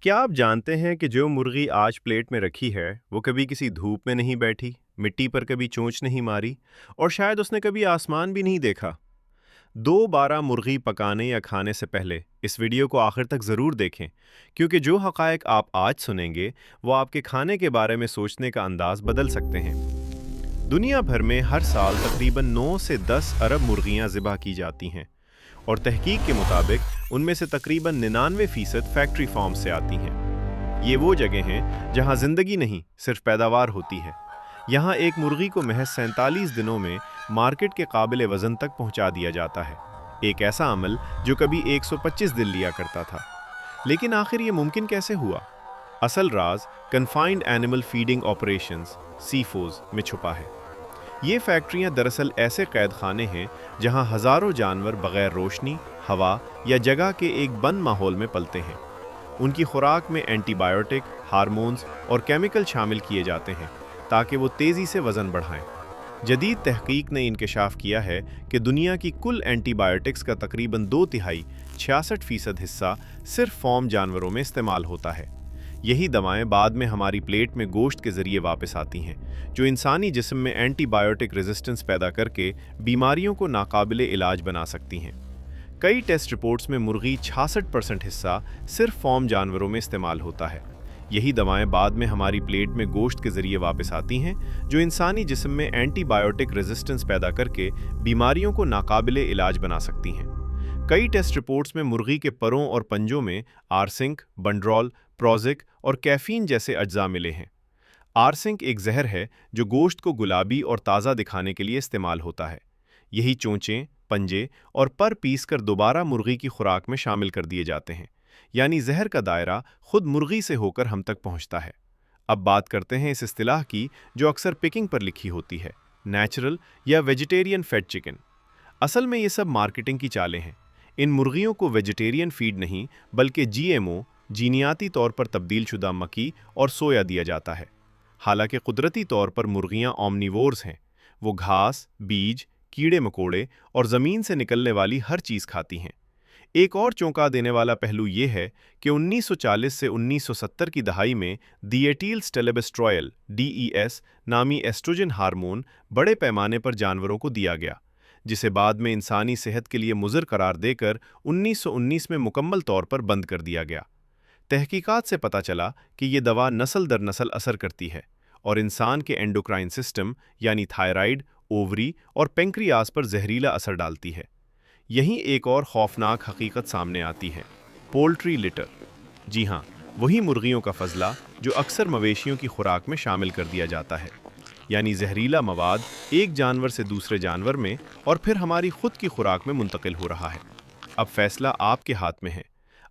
क्या आप जानते हैं कि जो मुर्गी आज प्लेट में रखी है, वो कभी किसी धूप में नहीं बैठी, मिट्टी पर कभी चोंच नहीं मारी और शायद उसने कभी आसमान भी नहीं देखा। दोबारा मुर्गी पकाने या खाने से पहले इस वीडियो को आखिर तक ज़रूर देखें, क्योंकि जो हक़ाइक़ आप आज सुनेंगे, वो आपके खाने के बारे में सोचने का अंदाज़ बदल सकते हैं। दुनिया भर में हर साल तकरीबन 9 से 10 अरब मुर्गियां ज़िबह की जाती हैं और तहकीक के मुताबिक उनमें से तकरीबन 99% फैक्ट्री फार्म से आती हैं। ये वो जगह हैं जहां ज़िंदगी नहीं, सिर्फ पैदावार होती है। यहाँ एक मुर्गी को महज 47 दिनों में मार्केट के काबिल वज़न तक पहुंचा दिया जाता है, एक ऐसा अमल जो कभी 125 दिन लिया करता था। लेकिन आखिर ये मुमकिन कैसे हुआ? असल राज कन्फाइंड एनिमल फीडिंग ऑपरेशंस सीफोज में छुपा है। ये फैक्ट्रियां दरअसल ऐसे कैद खाने हैं जहां हज़ारों जानवर बगैर रोशनी, हवा या जगह के एक बंद माहौल में पलते हैं। उनकी खुराक में एंटीबायोटिक, हार्मोन्स और केमिकल शामिल किए जाते हैं ताकि वो तेज़ी से वज़न बढ़ाएं। जदीद तहकीक ने इंकशाफ किया है कि दुनिया की कुल एंटीबायोटिक्स का तकरीबन 2/3 66% हिस्सा सिर्फ फार्म जानवरों में इस्तेमाल होता है। यही दवाएं बाद में हमारी प्लेट में गोश्त के ज़रिए वापस आती हैं, जो इंसानी जिस्म में एंटीबायोटिक रेजिस्टेंस पैदा करके बीमारियों को नाकाबिले इलाज बना सकती हैं। कई टेस्ट रिपोर्ट्स में मुर्गी 66% हिस्सा सिर्फ फार्म जानवरों में इस्तेमाल होता है। यही दवाएं बाद में हमारी प्लेट में गोश्त के ज़रिए वापस आती हैं, जो इंसानी जिस्म में एंटीबायोटिक रेजिस्टेंस पैदा करके बीमारियों को नाकाबिले इलाज बना सकती हैं। कई टेस्ट रिपोर्ट्स में मुर्गी के परों और पंजों में आर्सिंक, बंड्रोल, प्रोजिक और कैफीन जैसे अज्जा मिले हैं। आर्सिंक एक जहर है जो गोश्त को गुलाबी और ताज़ा दिखाने के लिए इस्तेमाल होता है। यही चोंचें, पंजे और पर पीस कर दोबारा मुर्गी की खुराक में शामिल कर दिए जाते हैं, यानी जहर का दायरा खुद मुर्गी से होकर हम तक पहुंचता है। अब बात करते हैं इस इस्तिलाह की जो अक्सर पिकिंग पर लिखी होती है, नेचुरल या वेजिटेरियन फेड चिकन। असल में ये सब मार्केटिंग की चालें हैं। इन मुर्गियों को वेजिटेरियन फीड नहीं बल्कि जीएमओ, जीनियाती तौर पर तब्दील शुदा मक्की और सोया दिया जाता है। हालांकि कुदरती तौर पर मुर्गियां ओमनिवोर्स हैं। वो घास, बीज, कीड़े मकोड़े और ज़मीन से निकलने वाली हर चीज़ खाती हैं। एक और चौंका देने वाला पहलू ये है कि 1940 से 1970 की दहाई में दिएटिल स्टेलेबेस्ट्रॉयल (DES) नामी एस्ट्रोजन हार्मोन बड़े पैमाने पर जानवरों को दिया गया, जिसे बाद में इंसानी सेहत के लिए मुज़र करार देकर 1919 में मुकम्मल तौर पर बंद कर दिया गया। तहकीकात से पता चला कि ये दवा नस्ल दर नस्ल असर करती है और इंसान के एंडोक्राइन सिस्टम यानी थायराइड, ओवरी और पेंक्रियास पर जहरीला असर डालती है। यहीं एक और खौफनाक हकीकत सामने आती है, पोल्ट्री लिटर। जी हाँ, वही मुर्गियों का फजला जो अक्सर मवेशियों की खुराक में शामिल कर दिया जाता है, यानी जहरीला मवाद एक जानवर से दूसरे जानवर में और फिर हमारी खुद की खुराक में मुंतकिल हो रहा है। अब फैसला आपके हाथ में है।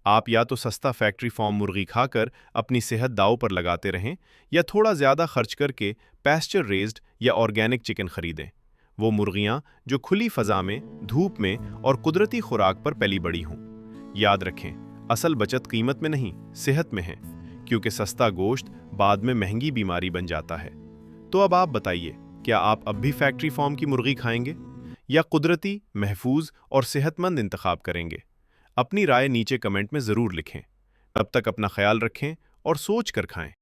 आप या तो सस्ता फैक्ट्री फार्म मुर्गी खाकर अपनी सेहत दांव पर लगाते रहें या थोड़ा ज़्यादा खर्च करके पैस्चर रेज्ड या ऑर्गेनिक चिकन खरीदें। वो मुर्गियां जो खुली फ़ज़ा में, धूप में और कुदरती खुराक पर पली बड़ी हों। याद रखें, असल बचत कीमत में नहीं, सेहत में है, क्योंकि सस्ता गोश्त बाद में महंगी बीमारी बन जाता है। तो अब आप बताइए, क्या आप अब भी फैक्ट्री फार्म की मुर्गी खाएंगे या कुदरती, महफूज और सेहतमंद इंतखाब करेंगे? अपनी राय नीचे कमेंट में ज़रूर लिखें। तब तक अपना ख्याल रखें और सोच कर खाएं।